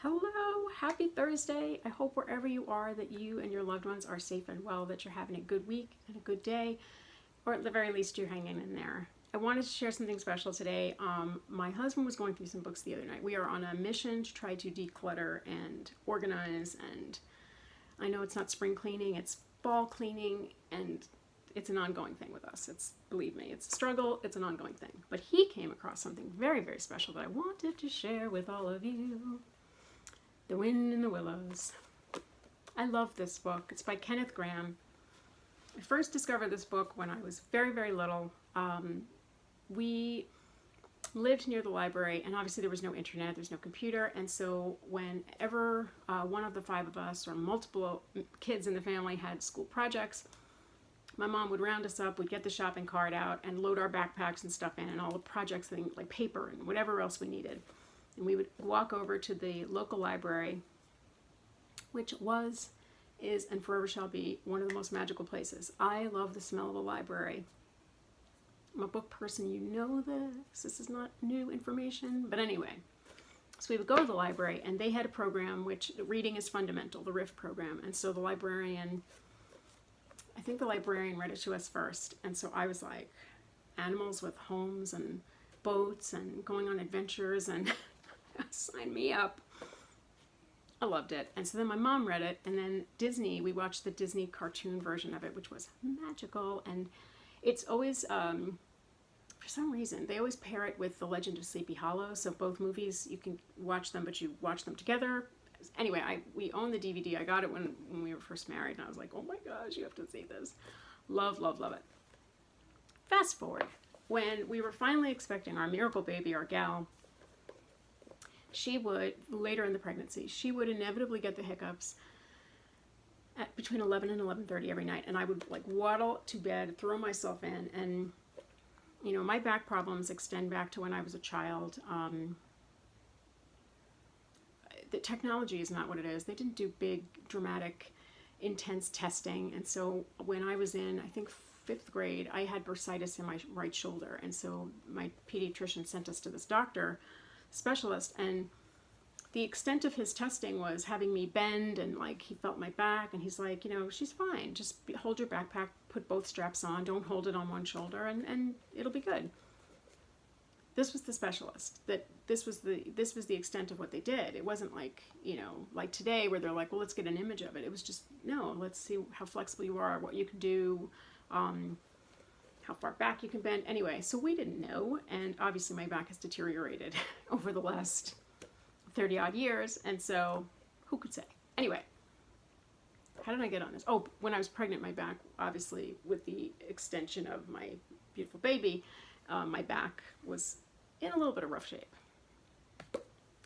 Hello, happy Thursday. I hope wherever you are that you and your loved ones are safe and well, that you're having a good week and a good day, or at the very least you're hanging in there. I wanted to share something special today. My husband was going through some books the other night. We are on a mission to try to declutter and organize, and I know it's not spring cleaning, it's fall cleaning, and it's an ongoing thing with us. Believe me, it's a struggle, it's an ongoing thing. But he came across something very, very special that I wanted to share with all of you. The Wind in the Willows. I love this book. It's by Kenneth Grahame. I first discovered this book when I was very, very little. We lived near the library, and obviously there was no internet, there's no computer, and so whenever one of the five of us or multiple kids in the family had school projects, my mom would round us up, we'd get the shopping cart out and load our backpacks and stuff in, and all the projects, things like paper and whatever else we needed. And we would walk over to the local library, which is, and forever shall be one of the most magical places. I love the smell of a library. I'm a book person, you know this. This is not new information, but anyway. So we would go to the library, and they had a program which reading is fundamental, the RIF program. And so I think the librarian read it to us first. And so I was like, animals with homes and boats and going on adventures and sign me up. I loved it. And so then my mom read it, and then Disney, we watched the Disney cartoon version of it, which was magical. And it's always, for some reason, they always pair it with The Legend of Sleepy Hollow. So both movies, you can watch them, but you watch them together. Anyway, we own the DVD. I got it when we were first married, and I was like, oh my gosh, you have to see this. Love, love, love it. Fast forward. When we were finally expecting our miracle baby, our gal, she would, later in the pregnancy, she would inevitably get the hiccups at between 11 and 11:30 every night. And I would like waddle to bed, throw myself in. And, you know, my back problems extend back to when I was a child. The technology is not what it is. They didn't do big, dramatic, intense testing. And so when I was in, I think, 5th grade, I had bursitis in my right shoulder. And so my pediatrician sent us to this doctor, specialist, and the extent of his testing was having me bend, and like he felt my back, and he's like, you know, she's fine, just hold your backpack, put both straps on, don't hold it on one shoulder, and it'll be good. This was the specialist. This was the extent of what they did. It wasn't like, you know, like today where they're like, well, let's get an image of it. It was just, no, let's see how flexible you are, what you can do, how far back you can bend. Anyway, so we didn't know, and obviously my back has deteriorated over the last 30 odd years, and so who could say? Anyway, how did I get on this? Oh, when I was pregnant, my back, obviously with the extension of my beautiful baby, my back was in a little bit of rough shape.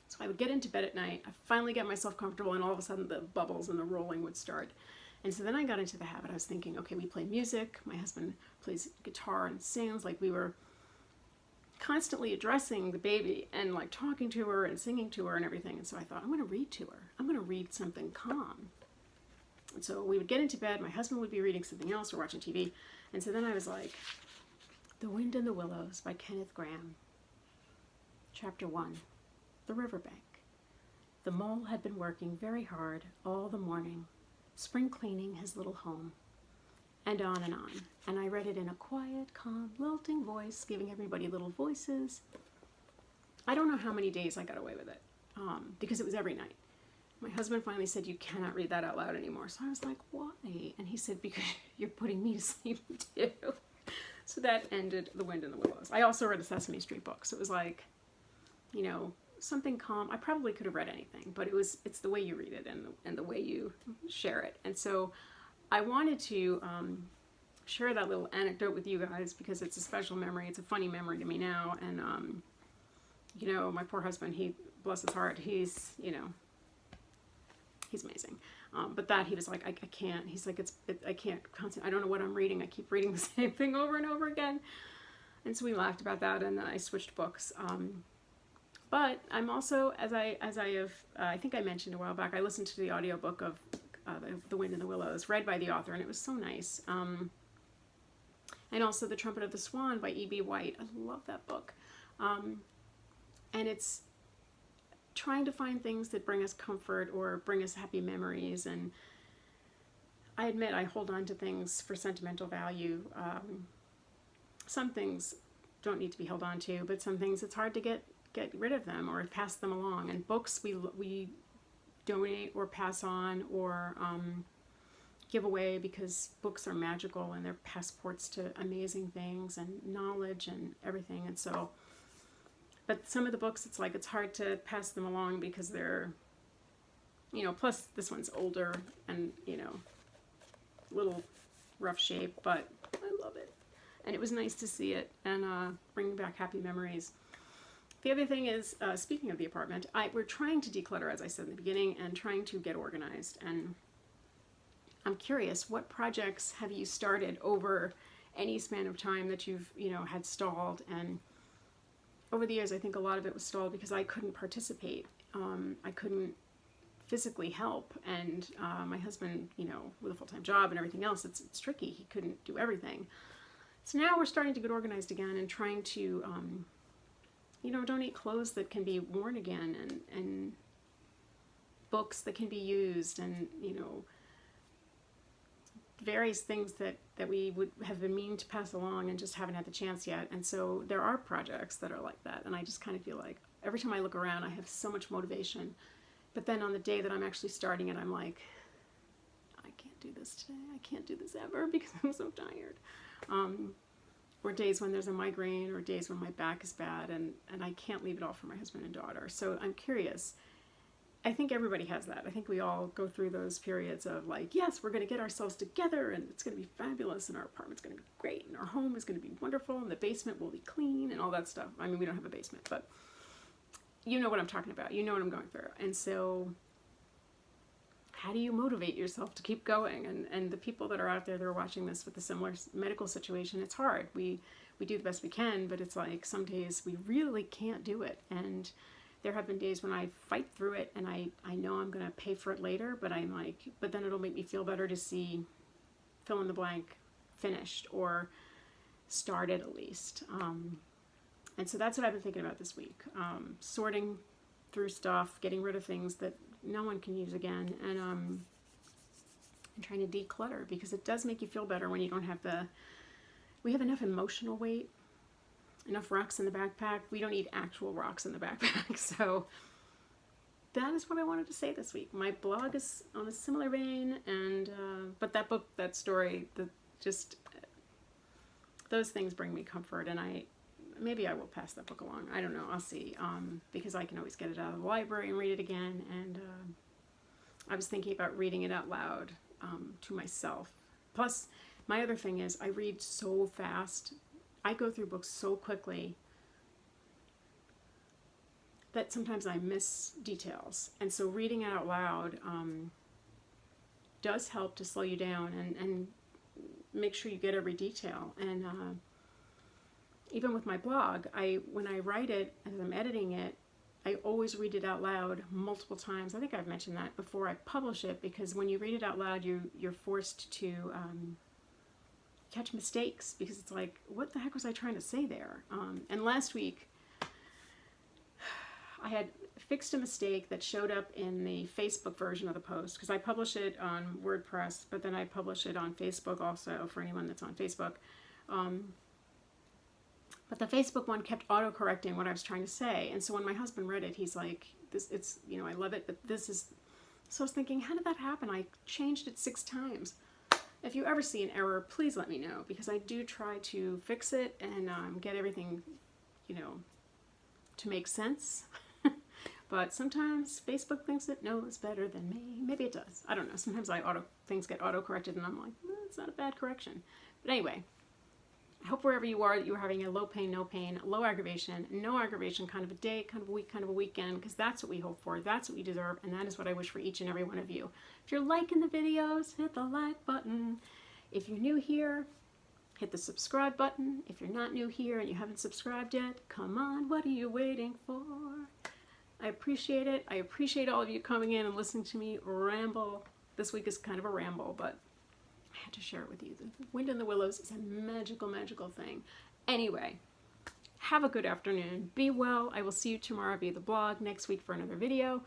So I would get into bed at night, I finally get myself comfortable, and all of a sudden the bubbles and the rolling would start. And so then I got into the habit. I was thinking, okay, we play music. My husband plays guitar and sings. Like we were constantly addressing the baby and like talking to her and singing to her and everything. And so I thought, I'm going to read to her. I'm going to read something calm. And so we would get into bed. My husband would be reading something else or watching TV. And so then I was like, The Wind in the Willows by Kenneth Grahame. Chapter 1, The Riverbank. The mole had been working very hard all the morning, spring cleaning his little home, and on. And I read it in a quiet, calm, lilting voice, giving everybody little voices. I don't know how many days I got away with it, because it was every night. My husband finally said, you cannot read that out loud anymore. So I was like, why? And he said, because you're putting me to sleep too. So that ended The Wind in the Willows. I also read a Sesame Street book, so it was like, you know, something calm. I probably could have read anything, but it's the way you read it and the way you share it. And so I wanted to share that little anecdote with you guys because it's a special memory. It's a funny memory to me now. And, you know, my poor husband, he, bless his heart, he's, you know, he's amazing. But that he was like, I can't. He's like, I can't concentrate. I don't know what I'm reading. I keep reading the same thing over and over again. And so we laughed about that, and then I switched books. But I'm also, as I have, I think I mentioned a while back, I listened to the audiobook of The Wind in the Willows, read by the author, and it was so nice. And also The Trumpet of the Swan by E.B. White. I love that book. And it's trying to find things that bring us comfort or bring us happy memories. And I admit I hold on to things for sentimental value. Some things don't need to be held on to, but some things it's hard to get rid of them or pass them along. And books we donate or pass on or give away because books are magical and they're passports to amazing things and knowledge and everything. And so, but some of the books, it's like it's hard to pass them along because they're, plus this one's older and, little rough shape, but I love it. And it was nice to see it and bring back happy memories. The other thing is, speaking of the apartment, we're trying to declutter, as I said in the beginning, and trying to get organized. And I'm curious, what projects have you started over any span of time that you've, had stalled? And over the years, I think a lot of it was stalled because I couldn't participate. I couldn't physically help. And my husband, with a full-time job and everything else, it's tricky. He couldn't do everything. So now we're starting to get organized again and trying to, donate clothes that can be worn again and books that can be used and, various things that we would have been meaning to pass along and just haven't had the chance yet. And so there are projects that are like that. And I just kind of feel like every time I look around, I have so much motivation. But then on the day that I'm actually starting it, I'm like, I can't do this today. I can't do this ever because I'm so tired. Or days when there's a migraine or days when my back is bad and I can't leave it all for my husband and daughter. So I'm curious. I think everybody has that. I think we all go through those periods of like, yes, we're going to get ourselves together and it's going to be fabulous and our apartment's going to be great and our home is going to be wonderful and the basement will be clean and all that stuff. I mean, we don't have a basement, but you know what I'm talking about. You know what I'm going through. And so how do you motivate yourself to keep going? And the people that are out there that are watching this with a similar medical situation, it's hard. We do the best we can, but it's like some days we really can't do it. And there have been days when I fight through it and I know I'm going to pay for it later, but I'm like, but then it'll make me feel better to see fill in the blank finished or started at least. And so that's what I've been thinking about this week. Sorting through stuff, getting rid of things that no one can use again, and trying to declutter because it does make you feel better when you don't have we have enough emotional weight, enough rocks in the backpack. We don't need actual rocks in the backpack. So that is what I wanted to say this week. My blog is on a similar vein, and but that book, that story, those things bring me comfort, and maybe I will pass that book along. I don't know. I'll see. Because I can always get it out of the library and read it again. And I was thinking about reading it out loud to myself. Plus, my other thing is I read so fast. I go through books so quickly that sometimes I miss details. And so reading it out loud does help to slow you down and make sure you get every detail. And even with my blog, when I write it, as I'm editing it, I always read it out loud multiple times. I think I've mentioned that before I publish it, because when you read it out loud, you're forced to catch mistakes, because it's like, what the heck was I trying to say there? And last week, I had fixed a mistake that showed up in the Facebook version of the post, because I publish it on WordPress, but then I publish it on Facebook also for anyone that's on Facebook. But the Facebook one kept auto-correcting what I was trying to say. And so when my husband read it, he's like, I love it, but this is... So I was thinking, how did that happen? I changed it 6 times. If you ever see an error, please let me know, because I do try to fix it and get everything, to make sense. But sometimes Facebook thinks it knows better than me. Maybe it does. I don't know. Sometimes things get auto-corrected and I'm like, it's not a bad correction. But anyway, I hope wherever you are that you're having a low pain, no pain, low aggravation, no aggravation kind of a day, kind of a week, kind of a weekend, because that's what we hope for. That's what we deserve, and that is what I wish for each and every one of you. If you're liking the videos, hit the like button. If you're new here, hit the subscribe button. If you're not new here and you haven't subscribed yet, come on, what are you waiting for? I appreciate it. I appreciate all of you coming in and listening to me ramble. This week is kind of a ramble, but I had to share it with you. The wind in the willows is a magical, magical thing. Anyway, Have a good afternoon. Be well. I will see you tomorrow via the blog, next week for another video.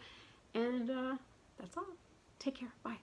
And that's all. Take care. Bye.